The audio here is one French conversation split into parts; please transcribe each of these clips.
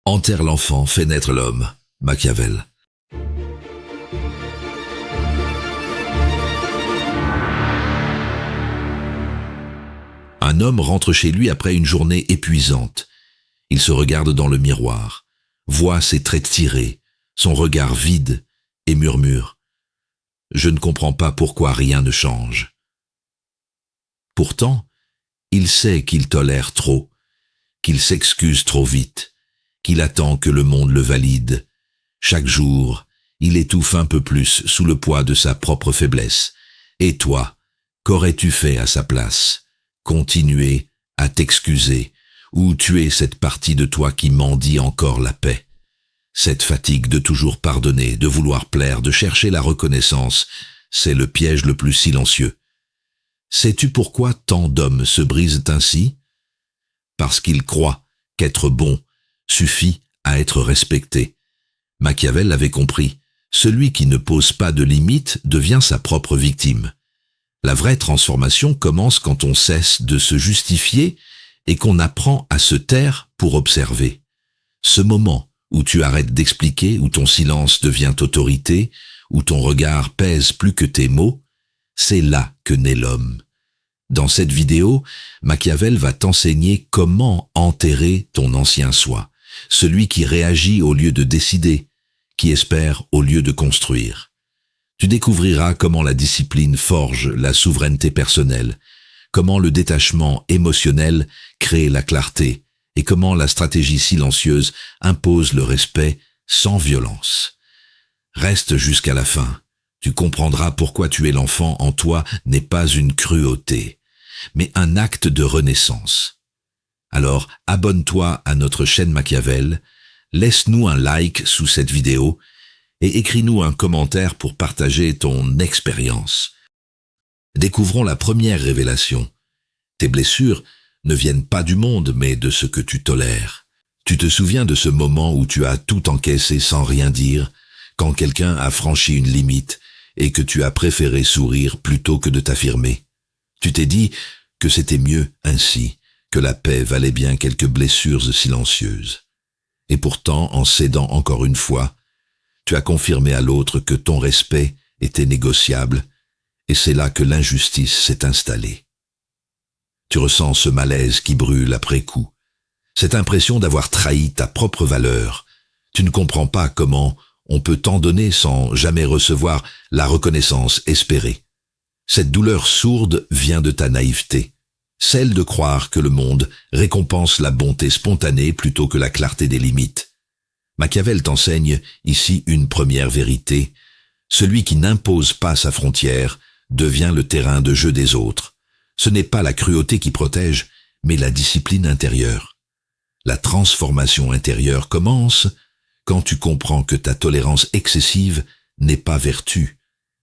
Enterre l'enfant, fait naître l'homme. Machiavel. Un homme rentre chez lui après une journée épuisante. Il se regarde dans le miroir, voit ses traits tirés, son regard vide, et murmure « Je ne comprends pas pourquoi rien ne change ». Pourtant, il sait qu'il tolère trop, qu'il s'excuse trop vite, qu'il attend que le monde le valide. Chaque jour, il étouffe un peu plus sous le poids de sa propre faiblesse. Et toi, qu'aurais-tu fait à sa place ? Continuer à t'excuser ou tuer cette partie de toi qui mendie encore la paix. Cette fatigue de toujours pardonner, de vouloir plaire, de chercher la reconnaissance, c'est le piège le plus silencieux. Sais-tu pourquoi tant d'hommes se brisent ainsi ? Parce qu'ils croient qu'être bon suffit à être respecté. Machiavel avait compris, celui qui ne pose pas de limites devient sa propre victime. La vraie transformation commence quand on cesse de se justifier et qu'on apprend à se taire pour observer. Ce moment où tu arrêtes d'expliquer, où ton silence devient autorité, où ton regard pèse plus que tes mots, c'est là que naît l'homme. Dans cette vidéo, Machiavel va t'enseigner comment enterrer ton ancien soi, celui qui réagit au lieu de décider, qui espère au lieu de construire. Tu découvriras comment la discipline forge la souveraineté personnelle, comment le détachement émotionnel crée la clarté et comment la stratégie silencieuse impose le respect sans violence. Reste jusqu'à la fin. Tu comprendras pourquoi tuer l'enfant en toi n'est pas une cruauté, mais un acte de renaissance. Alors, abonne-toi à notre chaîne Machiavel, laisse-nous un like sous cette vidéo et écris-nous un commentaire pour partager ton expérience. Découvrons la première révélation. Tes blessures ne viennent pas du monde, mais de ce que tu tolères. Tu te souviens de ce moment où tu as tout encaissé sans rien dire, quand quelqu'un a franchi une limite et que tu as préféré sourire plutôt que de t'affirmer. Tu t'es dit que c'était mieux ainsi, que la paix valait bien quelques blessures silencieuses. Et pourtant, en cédant encore une fois, tu as confirmé à l'autre que ton respect était négociable, et c'est là que l'injustice s'est installée. Tu ressens ce malaise qui brûle après coup, cette impression d'avoir trahi ta propre valeur. Tu ne comprends pas comment on peut t'en donner sans jamais recevoir la reconnaissance espérée. Cette douleur sourde vient de ta naïveté, celle de croire que le monde récompense la bonté spontanée plutôt que la clarté des limites. Machiavel t'enseigne ici une première vérité. Celui qui n'impose pas sa frontière devient le terrain de jeu des autres. Ce n'est pas la cruauté qui protège, mais la discipline intérieure. La transformation intérieure commence quand tu comprends que ta tolérance excessive n'est pas vertu,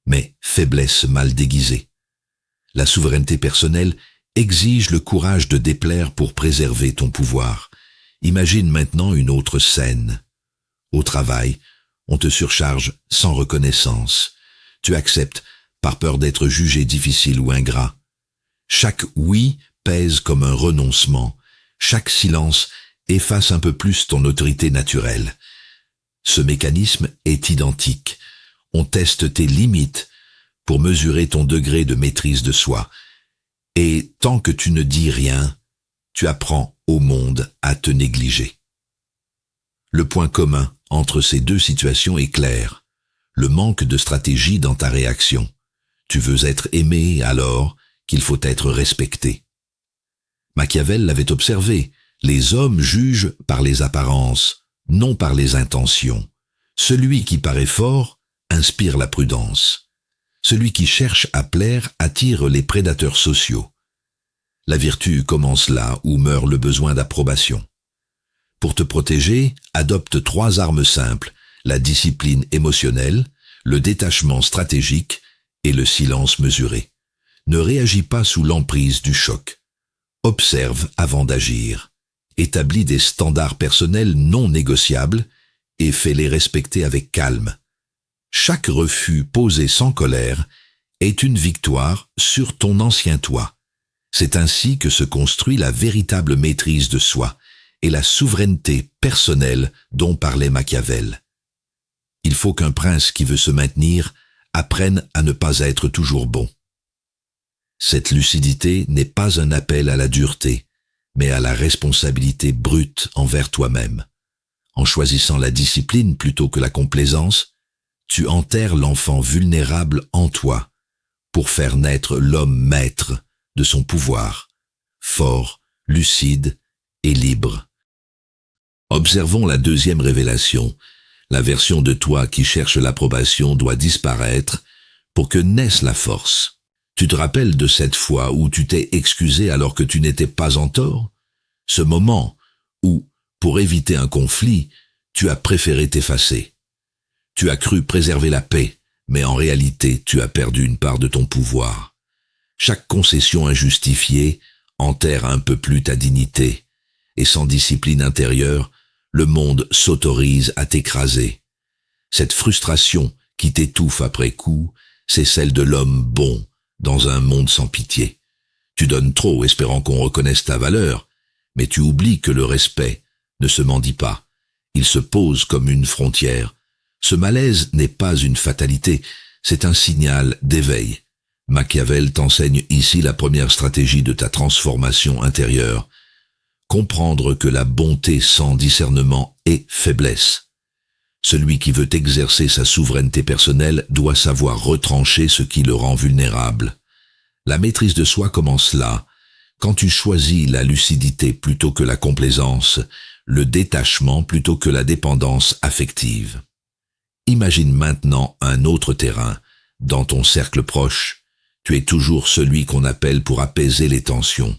mais faiblesse mal déguisée. La souveraineté personnelle exige le courage de déplaire pour préserver ton pouvoir. Imagine maintenant une autre scène. Au travail, on te surcharge sans reconnaissance. Tu acceptes par peur d'être jugé difficile ou ingrat. Chaque oui pèse comme un renoncement. Chaque silence efface un peu plus ton autorité naturelle. Ce mécanisme est identique. On teste tes limites pour mesurer ton degré de maîtrise de soi. Et tant que tu ne dis rien, tu apprends au monde à te négliger. Le point commun entre ces deux situations est clair. Le manque de stratégie dans ta réaction. Tu veux être aimé alors qu'il faut être respecté. Machiavel l'avait observé. Les hommes jugent par les apparences, non par les intentions. Celui qui paraît fort inspire la prudence. Celui qui cherche à plaire attire les prédateurs sociaux. La vertu commence là où meurt le besoin d'approbation. Pour te protéger, adopte 3 armes simples, la discipline émotionnelle, le détachement stratégique et le silence mesuré. Ne réagis pas sous l'emprise du choc. Observe avant d'agir. Établis des standards personnels non négociables et fais-les respecter avec calme. Chaque refus posé sans colère est une victoire sur ton ancien toi. C'est ainsi que se construit la véritable maîtrise de soi, et la souveraineté personnelle dont parlait Machiavel. Il faut qu'un prince qui veut se maintenir apprenne à ne pas être toujours bon. Cette lucidité n'est pas un appel à la dureté, mais à la responsabilité brute envers toi-même. En choisissant la discipline plutôt que la complaisance, tu enterres l'enfant vulnérable en toi pour faire naître l'homme maître de son pouvoir, fort, lucide et libre. Observons la deuxième révélation. La version de toi qui cherche l'approbation doit disparaître pour que naisse la force. Tu te rappelles de cette fois où tu t'es excusé alors que tu n'étais pas en tort? Ce moment où, pour éviter un conflit, tu as préféré t'effacer. Tu as cru préserver la paix, mais en réalité tu as perdu une part de ton pouvoir. Chaque concession injustifiée enterre un peu plus ta dignité, et sans discipline intérieure, le monde s'autorise à t'écraser. Cette frustration qui t'étouffe après coup, c'est celle de l'homme bon dans un monde sans pitié. Tu donnes trop espérant qu'on reconnaisse ta valeur, mais tu oublies que le respect ne se mendie pas. Il se pose comme une frontière. Ce malaise n'est pas une fatalité, c'est un signal d'éveil. Machiavel t'enseigne ici la première stratégie de ta transformation intérieure. Comprendre que la bonté sans discernement est faiblesse. Celui qui veut exercer sa souveraineté personnelle doit savoir retrancher ce qui le rend vulnérable. La maîtrise de soi commence là, quand tu choisis la lucidité plutôt que la complaisance, le détachement plutôt que la dépendance affective. Imagine maintenant un autre terrain. Dans ton cercle proche, tu es toujours celui qu'on appelle pour apaiser les tensions.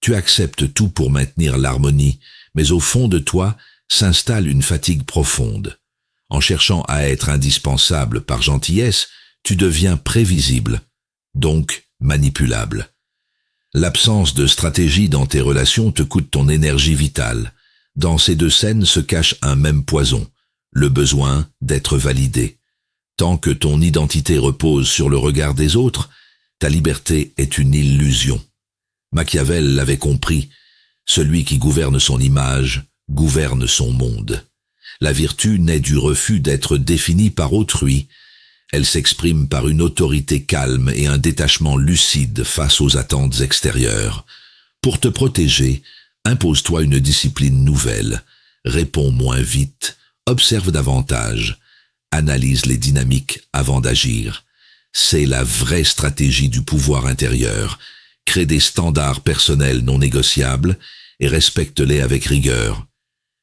Tu acceptes tout pour maintenir l'harmonie, mais au fond de toi s'installe une fatigue profonde. En cherchant à être indispensable par gentillesse, tu deviens prévisible, donc manipulable. L'absence de stratégie dans tes relations te coûte ton énergie vitale. Dans ces deux scènes se cache un même poison, le besoin d'être validé. Tant que ton identité repose sur le regard des autres, ta liberté est une illusion. Machiavel l'avait compris, celui qui gouverne son image, gouverne son monde. La vertu naît du refus d'être définie par autrui. Elle s'exprime par une autorité calme et un détachement lucide face aux attentes extérieures. Pour te protéger, impose-toi une discipline nouvelle. Réponds moins vite, observe davantage, analyse les dynamiques avant d'agir. C'est la vraie stratégie du pouvoir intérieur. Crée des standards personnels non négociables et respecte-les avec rigueur.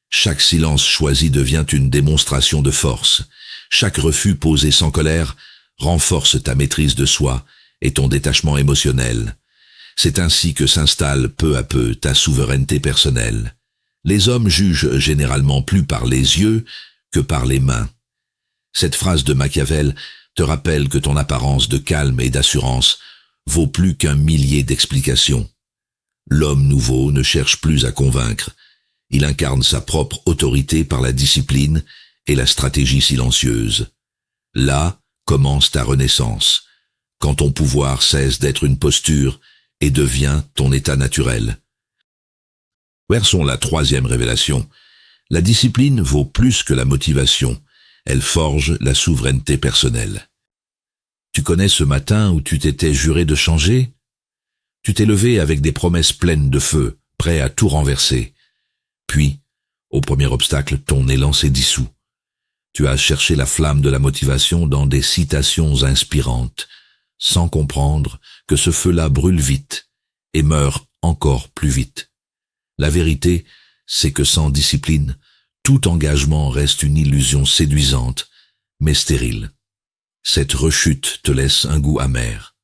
Chaque silence choisi devient une démonstration de force. Chaque refus posé sans colère renforce ta maîtrise de soi et ton détachement émotionnel. C'est ainsi que s'installe peu à peu ta souveraineté personnelle. Les hommes jugent généralement plus par les yeux que par les mains. Cette phrase de Machiavel te rappelle que ton apparence de calme et d'assurance vaut plus qu'un millier d'explications. L'homme nouveau ne cherche plus à convaincre. Il incarne sa propre autorité par la discipline et la stratégie silencieuse. Là commence ta renaissance, quand ton pouvoir cesse d'être une posture et devient ton état naturel. Versons la troisième révélation. La discipline vaut plus que la motivation. Elle forge la souveraineté personnelle. Tu connais ce matin où tu t'étais juré de changer? Tu t'es levé avec des promesses pleines de feu, prêt à tout renverser. Puis, au premier obstacle, ton élan s'est dissous. Tu as cherché la flamme de la motivation dans des citations inspirantes, sans comprendre que ce feu-là brûle vite et meurt encore plus vite. La vérité, c'est que sans discipline, tout engagement reste une illusion séduisante, mais stérile. Cette rechute te laisse un goût amer,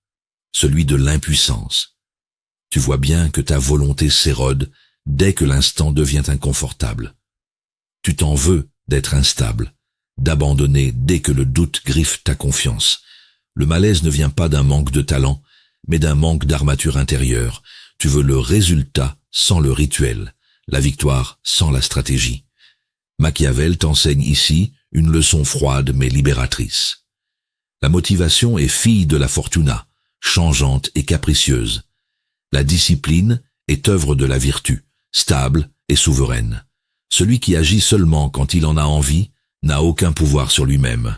celui de l'impuissance. Tu vois bien que ta volonté s'érode dès que l'instant devient inconfortable. Tu t'en veux d'être instable, d'abandonner dès que le doute griffe ta confiance. Le malaise ne vient pas d'un manque de talent, mais d'un manque d'armature intérieure. Tu veux le résultat sans le rituel, la victoire sans la stratégie. Machiavel t'enseigne ici une leçon froide mais libératrice. La motivation est fille de la fortuna, changeante et capricieuse. La discipline est œuvre de la vertu, stable est souveraine. Celui qui agit seulement quand il en a envie n'a aucun pouvoir sur lui-même.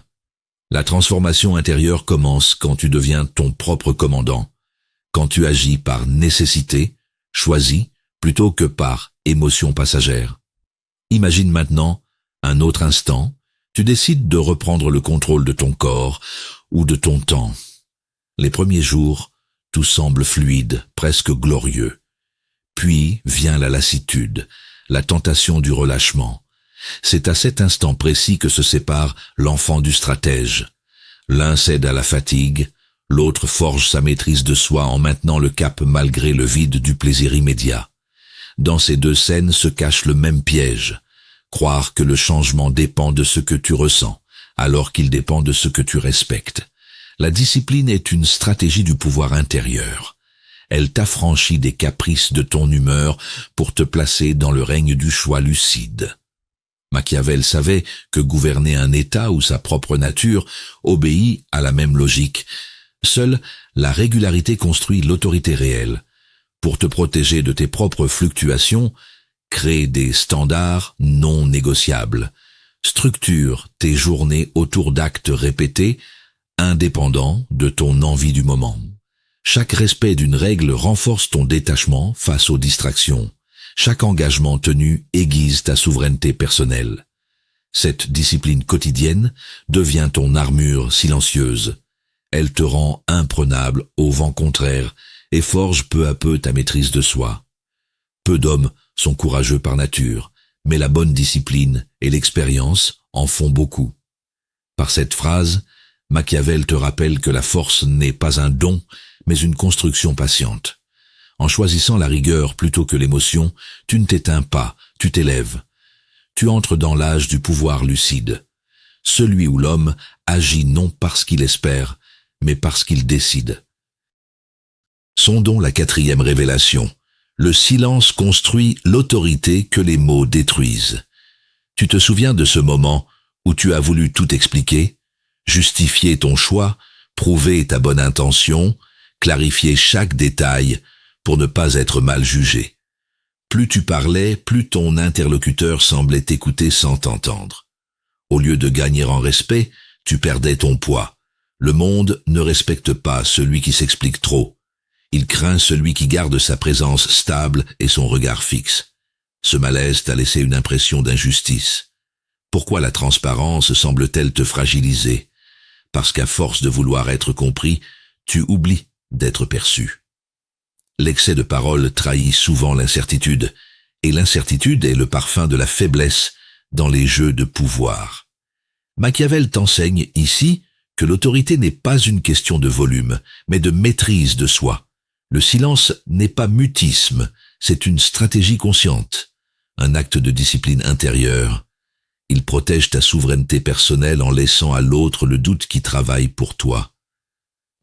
La transformation intérieure commence quand tu deviens ton propre commandant, quand tu agis par nécessité, choisi, plutôt que par émotion passagère. Imagine maintenant un autre instant, tu décides de reprendre le contrôle de ton corps ou de ton temps. Les premiers jours, tout semble fluide, presque glorieux. Puis vient la lassitude, la tentation du relâchement. C'est à cet instant précis que se sépare l'enfant du stratège. L'un cède à la fatigue, l'autre forge sa maîtrise de soi en maintenant le cap malgré le vide du plaisir immédiat. Dans ces deux scènes se cache le même piège. Croire que le changement dépend de ce que tu ressens, alors qu'il dépend de ce que tu respectes. La discipline est une stratégie du pouvoir intérieur. Elle t'affranchit des caprices de ton humeur pour te placer dans le règne du choix lucide. Machiavel savait que gouverner un État ou sa propre nature obéit à la même logique. Seule la régularité construit l'autorité réelle. Pour te protéger de tes propres fluctuations, crée des standards non négociables. Structure tes journées autour d'actes répétés, indépendants de ton envie du moment. Chaque respect d'une règle renforce ton détachement face aux distractions. Chaque engagement tenu aiguise ta souveraineté personnelle. Cette discipline quotidienne devient ton armure silencieuse. Elle te rend imprenable au vent contraire et forge peu à peu ta maîtrise de soi. Peu d'hommes sont courageux par nature, mais la bonne discipline et l'expérience en font beaucoup. Par cette phrase, Machiavel te rappelle que la force n'est pas un don, mais une construction patiente. En choisissant la rigueur plutôt que l'émotion, tu ne t'éteins pas, tu t'élèves. Tu entres dans l'âge du pouvoir lucide, celui où l'homme agit non parce qu'il espère, mais parce qu'il décide. Sondons la 4e révélation. Le silence construit l'autorité que les mots détruisent. Tu te souviens de ce moment où tu as voulu tout expliquer, justifier ton choix, prouver ta bonne intention, clarifier chaque détail pour ne pas être mal jugé. Plus tu parlais, plus ton interlocuteur semblait t'écouter sans t'entendre. Au lieu de gagner en respect, tu perdais ton poids. Le monde ne respecte pas celui qui s'explique trop. Il craint celui qui garde sa présence stable et son regard fixe. Ce malaise t'a laissé une impression d'injustice. Pourquoi la transparence semble-t-elle te fragiliser? Parce qu'à force de vouloir être compris, tu oublies d'être perçu. L'excès de parole trahit souvent l'incertitude, et l'incertitude est le parfum de la faiblesse dans les jeux de pouvoir. Machiavel t'enseigne ici que l'autorité n'est pas une question de volume, mais de maîtrise de soi. Le silence n'est pas mutisme, c'est une stratégie consciente, un acte de discipline intérieure. Il protège ta souveraineté personnelle en laissant à l'autre le doute qui travaille pour toi.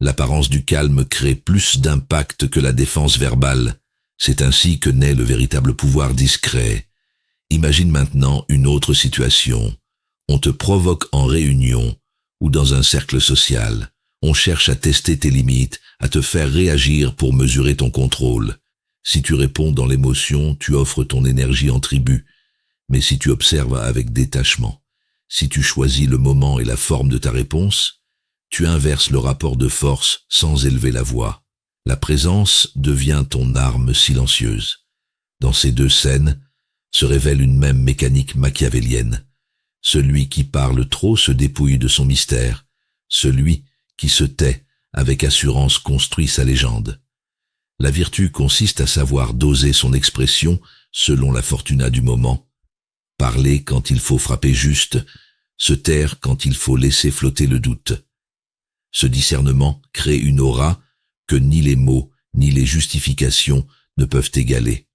L'apparence du calme crée plus d'impact que la défense verbale. C'est ainsi que naît le véritable pouvoir discret. Imagine maintenant une autre situation. On te provoque en réunion ou dans un cercle social. On cherche à tester tes limites, à te faire réagir pour mesurer ton contrôle. Si tu réponds dans l'émotion, tu offres ton énergie en tribut. Mais si tu observes avec détachement, si tu choisis le moment et la forme de ta réponse, tu inverses le rapport de force sans élever la voix. La présence devient ton arme silencieuse. Dans ces deux scènes se révèle une même mécanique machiavélienne. Celui qui parle trop se dépouille de son mystère. Celui qui se tait avec assurance construit sa légende. La vertu consiste à savoir doser son expression selon la fortuna du moment, parler quand il faut frapper juste, se taire quand il faut laisser flotter le doute. Ce discernement crée une aura que ni les mots ni les justifications ne peuvent égaler.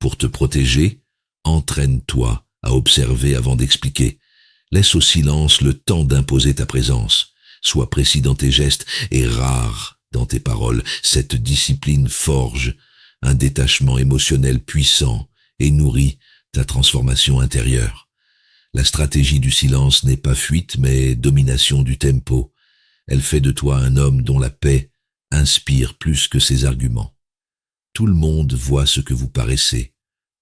Pour te protéger, entraîne-toi à observer avant d'expliquer. Laisse au silence le temps d'imposer ta présence. Sois précis dans tes gestes et rare dans tes paroles. Cette discipline forge un détachement émotionnel puissant et nourrit ta transformation intérieure. La stratégie du silence n'est pas fuite, mais domination du tempo. Elle fait de toi un homme dont la paix inspire plus que ses arguments. Tout le monde voit ce que vous paraissez.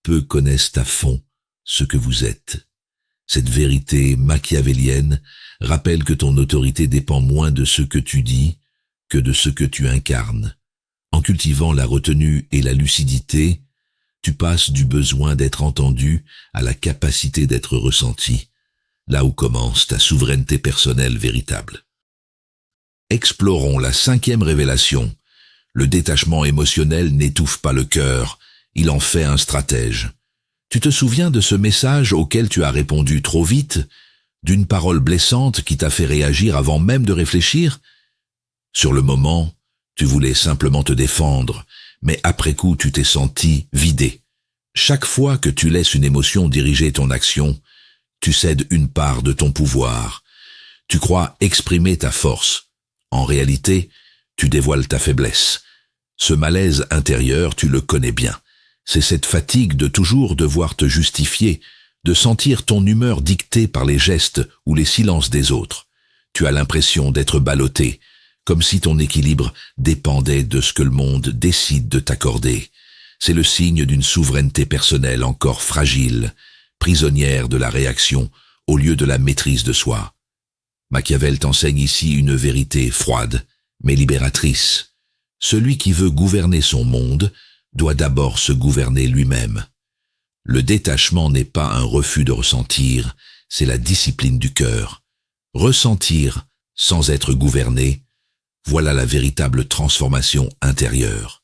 peu connaissent à fond ce que vous êtes. Cette vérité machiavélienne rappelle que ton autorité dépend moins de ce que tu dis que de ce que tu incarnes. En cultivant la retenue et la lucidité, tu passes du besoin d'être entendu à la capacité d'être ressenti, là où commence ta souveraineté personnelle véritable. Explorons la 5e révélation. Le détachement émotionnel n'étouffe pas le cœur, il en fait un stratège. Tu te souviens de ce message auquel tu as répondu trop vite, d'une parole blessante qui t'a fait réagir avant même de réfléchir? Sur le moment, tu voulais simplement te défendre, mais après coup tu t'es senti vidé. Chaque fois que tu laisses une émotion diriger ton action, tu cèdes une part de ton pouvoir. Tu crois exprimer ta force. En réalité, tu dévoiles ta faiblesse. Ce malaise intérieur, tu le connais bien. C'est cette fatigue de toujours devoir te justifier, de sentir ton humeur dictée par les gestes ou les silences des autres. Tu as l'impression d'être ballotté, comme si ton équilibre dépendait de ce que le monde décide de t'accorder. C'est le signe d'une souveraineté personnelle encore fragile, prisonnière de la réaction au lieu de la maîtrise de soi. Machiavel t'enseigne ici une vérité froide, mais libératrice. Celui qui veut gouverner son monde doit d'abord se gouverner lui-même. Le détachement n'est pas un refus de ressentir, c'est la discipline du cœur. Ressentir sans être gouverné, voilà la véritable transformation intérieure.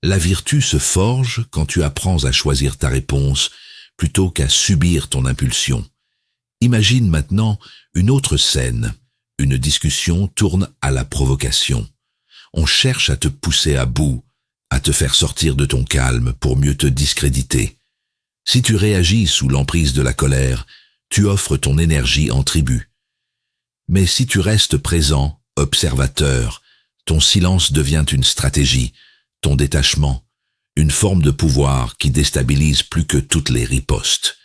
La vertu se forge quand tu apprends à choisir ta réponse plutôt qu'à subir ton impulsion. Imagine maintenant une autre scène. Une discussion tourne à la provocation. On cherche à te pousser à bout, à te faire sortir de ton calme pour mieux te discréditer. Si tu réagis sous l'emprise de la colère, tu offres ton énergie en tribut. Mais si tu restes présent, observateur, ton silence devient une stratégie, ton détachement, une forme de pouvoir qui déstabilise plus que toutes les ripostes.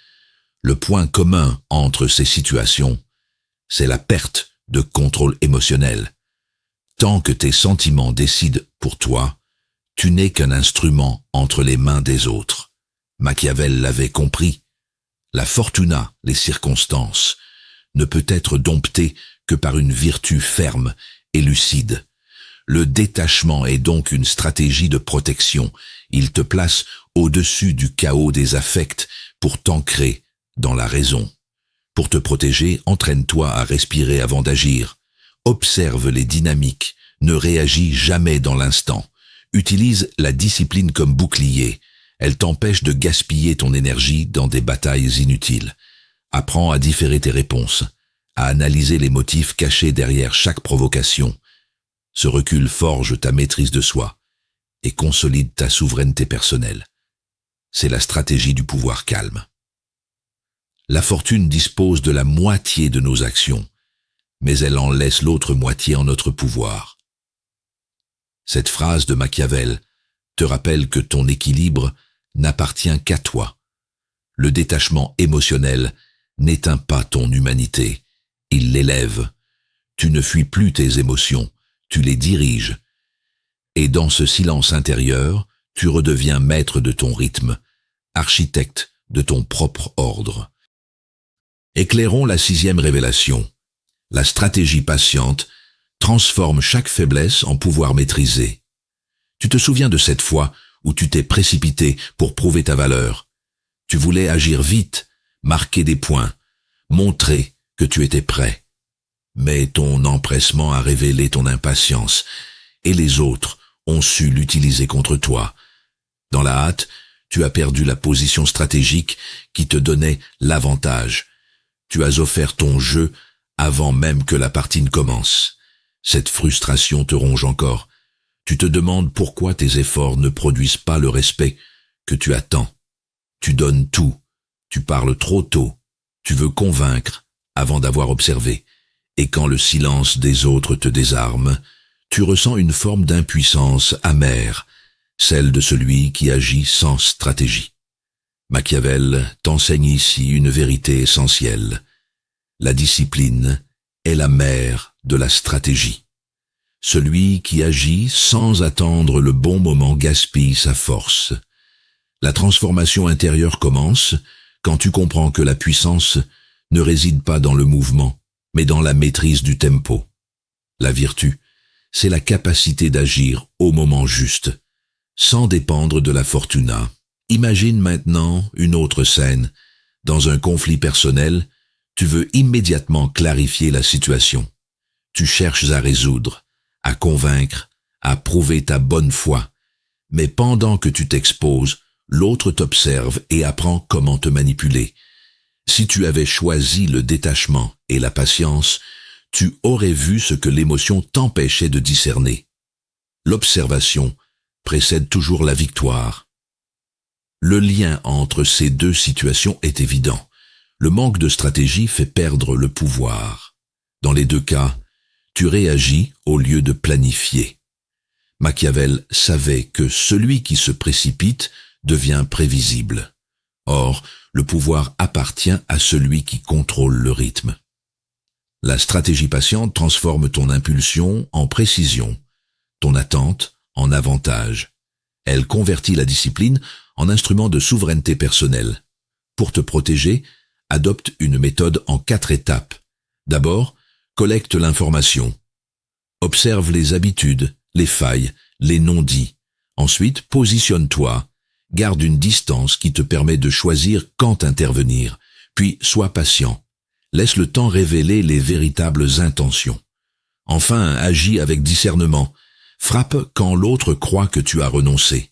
Le point commun entre ces situations, c'est la perte de contrôle émotionnel. Tant que tes sentiments décident pour toi, tu n'es qu'un instrument entre les mains des autres. Machiavel l'avait compris. La fortuna, les circonstances, ne peut être domptée que par une vertu ferme et lucide. Le détachement est donc une stratégie de protection. Il te place au-dessus du chaos des affects pour t'ancrer dans la raison. Pour te protéger, entraîne-toi à respirer avant d'agir. Observe les dynamiques, ne réagis jamais dans l'instant. Utilise la discipline comme bouclier. Elle t'empêche de gaspiller ton énergie dans des batailles inutiles. Apprends à différer tes réponses, à analyser les motifs cachés derrière chaque provocation. Ce recul forge ta maîtrise de soi et consolide ta souveraineté personnelle. C'est la stratégie du pouvoir calme. La fortune dispose de la moitié de nos actions, mais elle en laisse l'autre moitié en notre pouvoir. Cette phrase de Machiavel te rappelle que ton équilibre n'appartient qu'à toi. Le détachement émotionnel n'éteint pas ton humanité, il l'élève. Tu ne fuis plus tes émotions, tu les diriges. Et dans ce silence intérieur, tu redeviens maître de ton rythme, architecte de ton propre ordre. Éclairons la 6e révélation. La stratégie patiente transforme chaque faiblesse en pouvoir maîtrisé. Tu te souviens de cette fois où tu t'es précipité pour prouver ta valeur. Tu voulais agir vite, marquer des points, montrer que tu étais prêt. Mais ton empressement a révélé ton impatience, et les autres ont su l'utiliser contre toi. Dans la hâte, tu as perdu la position stratégique qui te donnait l'avantage. Tu as offert ton jeu avant même que la partie ne commence. Cette frustration te ronge encore. Tu te demandes pourquoi tes efforts ne produisent pas le respect que tu attends. Tu donnes tout, tu parles trop tôt, tu veux convaincre avant d'avoir observé. Et quand le silence des autres te désarme, tu ressens une forme d'impuissance amère, celle de celui qui agit sans stratégie. Machiavel t'enseigne ici une vérité essentielle. La discipline est la mère de la stratégie. Celui qui agit sans attendre le bon moment gaspille sa force. La transformation intérieure commence quand tu comprends que la puissance ne réside pas dans le mouvement, mais dans la maîtrise du tempo. La vertu, c'est la capacité d'agir au moment juste, sans dépendre de la fortuna. Imagine maintenant une autre scène. Dans un conflit personnel, tu veux immédiatement clarifier la situation. Tu cherches à résoudre, à convaincre, à prouver ta bonne foi. Mais pendant que tu t'exposes, l'autre t'observe et apprend comment te manipuler. Si tu avais choisi le détachement et la patience, tu aurais vu ce que l'émotion t'empêchait de discerner. L'observation précède toujours la victoire. Le lien entre ces deux situations est évident. Le manque de stratégie fait perdre le pouvoir. Dans les deux cas, tu réagis au lieu de planifier. Machiavel savait que celui qui se précipite devient prévisible. Or, le pouvoir appartient à celui qui contrôle le rythme. La stratégie patiente transforme ton impulsion en précision, ton attente en avantage. Elle convertit la discipline en instrument de souveraineté personnelle. Pour te protéger, adopte une méthode en 4 étapes. D'abord, collecte l'information. Observe les habitudes, les failles, les non-dits. Ensuite, positionne-toi. Garde une distance qui te permet de choisir quand intervenir. Puis, sois patient. Laisse le temps révéler les véritables intentions. Enfin, agis avec discernement. Frappe quand l'autre croit que tu as renoncé.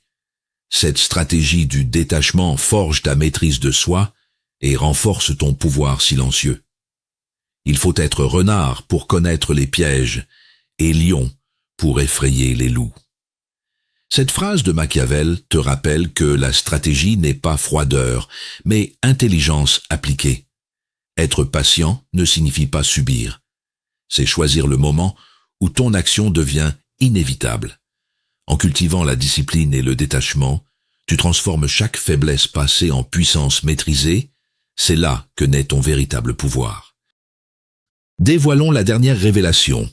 Cette stratégie du détachement forge ta maîtrise de soi et renforce ton pouvoir silencieux. Il faut être renard pour connaître les pièges et lion pour effrayer les loups. Cette phrase de Machiavel te rappelle que la stratégie n'est pas froideur, mais intelligence appliquée. Être patient ne signifie pas subir. C'est choisir le moment où ton action devient inévitable. En cultivant la discipline et le détachement, tu transformes chaque faiblesse passée en puissance maîtrisée. C'est là que naît ton véritable pouvoir. Dévoilons la dernière révélation.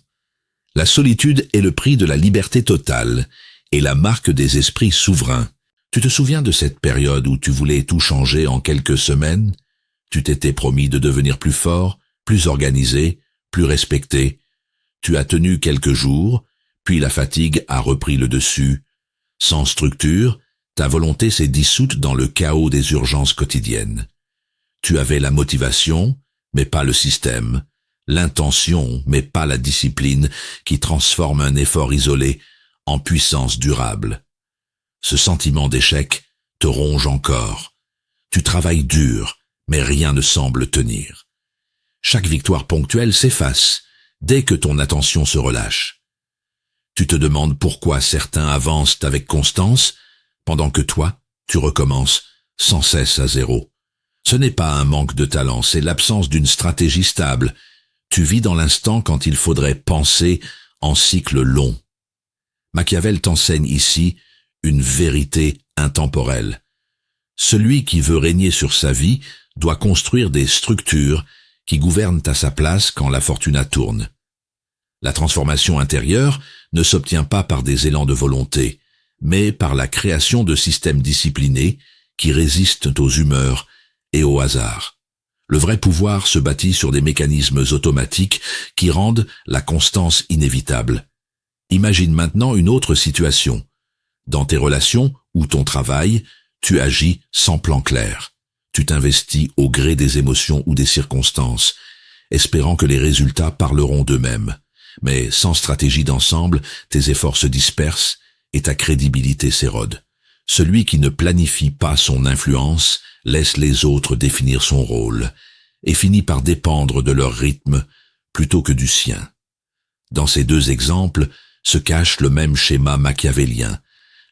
La solitude est le prix de la liberté totale et la marque des esprits souverains. Tu te souviens de cette période où tu voulais tout changer en quelques semaines? Tu t'étais promis de devenir plus fort, plus organisé, plus respecté. Tu as tenu quelques jours, puis la fatigue a repris le dessus. Sans structure, ta volonté s'est dissoute dans le chaos des urgences quotidiennes. Tu avais la motivation, mais pas le système, l'intention, mais pas la discipline qui transforme un effort isolé en puissance durable. Ce sentiment d'échec te ronge encore. Tu travailles dur, mais rien ne semble tenir. Chaque victoire ponctuelle s'efface dès que ton attention se relâche. Tu te demandes pourquoi certains avancent avec constance, pendant que toi, tu recommences sans cesse à zéro. Ce n'est pas un manque de talent, c'est l'absence d'une stratégie stable. Tu vis dans l'instant quand il faudrait penser en cycles longs. Machiavel t'enseigne ici une vérité intemporelle. Celui qui veut régner sur sa vie doit construire des structures qui gouvernent à sa place quand la fortuna tourne. La transformation intérieure ne s'obtient pas par des élans de volonté, mais par la création de systèmes disciplinés qui résistent aux humeurs et au hasard. Le vrai pouvoir se bâtit sur des mécanismes automatiques qui rendent la constance inévitable. Imagine maintenant une autre situation. Dans tes relations ou ton travail, tu agis sans plan clair. Tu t'investis au gré des émotions ou des circonstances, espérant que les résultats parleront d'eux-mêmes. Mais sans stratégie d'ensemble, tes efforts se dispersent et ta crédibilité s'érode. Celui qui ne planifie pas son influence laisse les autres définir son rôle et finit par dépendre de leur rythme plutôt que du sien. Dans ces deux exemples se cache le même schéma machiavélien.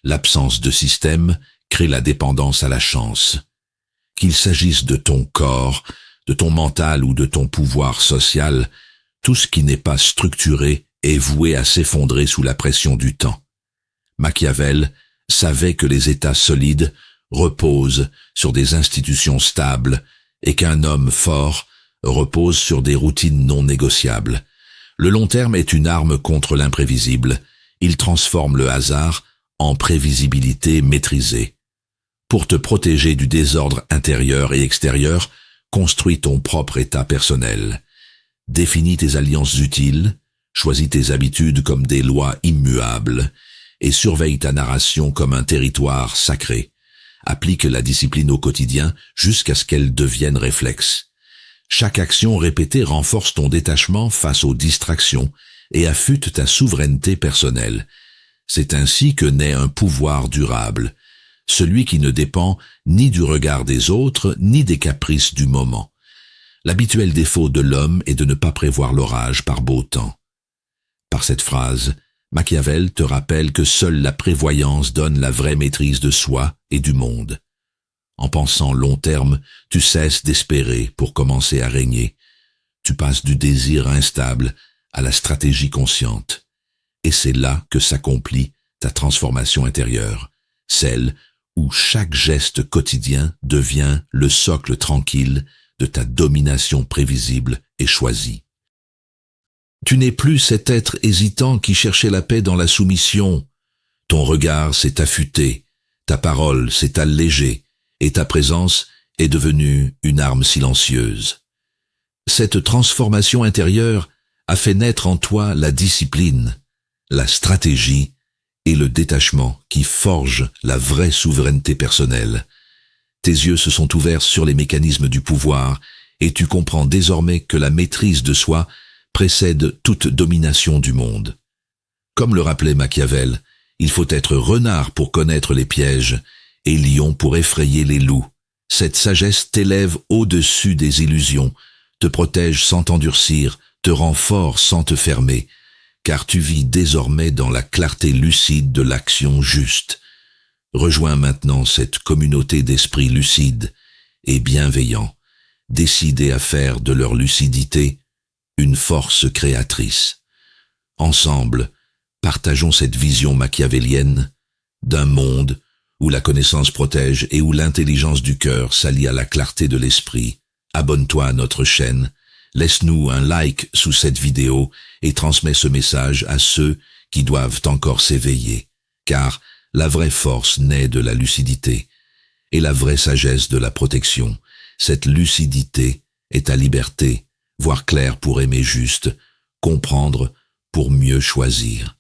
L'absence de système crée la dépendance à la chance. Qu'il s'agisse de ton corps, de ton mental ou de ton pouvoir social, tout ce qui n'est pas structuré est voué à s'effondrer sous la pression du temps. Machiavel savait que les États solides reposent sur des institutions stables et qu'un homme fort repose sur des routines non négociables. Le long terme est une arme contre l'imprévisible. Il transforme le hasard en prévisibilité maîtrisée. Pour te protéger du désordre intérieur et extérieur, construis ton propre état personnel. Définis tes alliances utiles, choisis tes habitudes comme des lois immuables, et surveille ta narration comme un territoire sacré. Applique la discipline au quotidien jusqu'à ce qu'elle devienne réflexe. Chaque action répétée renforce ton détachement face aux distractions et affûte ta souveraineté personnelle. C'est ainsi que naît un pouvoir durable, celui qui ne dépend ni du regard des autres, ni des caprices du moment. L'habituel défaut de l'homme est de ne pas prévoir l'orage par beau temps. Par cette phrase, Machiavel te rappelle que seule la prévoyance donne la vraie maîtrise de soi et du monde. En pensant long terme, tu cesses d'espérer pour commencer à régner. Tu passes du désir instable à la stratégie consciente. Et c'est là que s'accomplit ta transformation intérieure, celle où chaque geste quotidien devient le socle tranquille de ta domination prévisible et choisie. Tu n'es plus cet être hésitant qui cherchait la paix dans la soumission. Ton regard s'est affûté, ta parole s'est allégée, et ta présence est devenue une arme silencieuse. Cette transformation intérieure a fait naître en toi la discipline, la stratégie et le détachement qui forgent la vraie souveraineté personnelle. Tes yeux se sont ouverts sur les mécanismes du pouvoir et tu comprends désormais que la maîtrise de soi précède toute domination du monde. Comme le rappelait Machiavel, il faut être renard pour connaître les pièges et lion pour effrayer les loups. Cette sagesse t'élève au-dessus des illusions, te protège sans t'endurcir, te rend fort sans te fermer, car tu vis désormais dans la clarté lucide de l'action juste. Rejoins maintenant cette communauté d'esprits lucides et bienveillants, décidés à faire de leur lucidité une force créatrice. Ensemble, partageons cette vision machiavélienne d'un monde où la connaissance protège et où l'intelligence du cœur s'allie à la clarté de l'esprit. Abonne-toi à notre chaîne, laisse-nous un like sous cette vidéo et transmets ce message à ceux qui doivent encore s'éveiller, car la vraie force naît de la lucidité et la vraie sagesse de la protection. Cette lucidité est ta liberté, voir clair pour aimer juste, comprendre pour mieux choisir.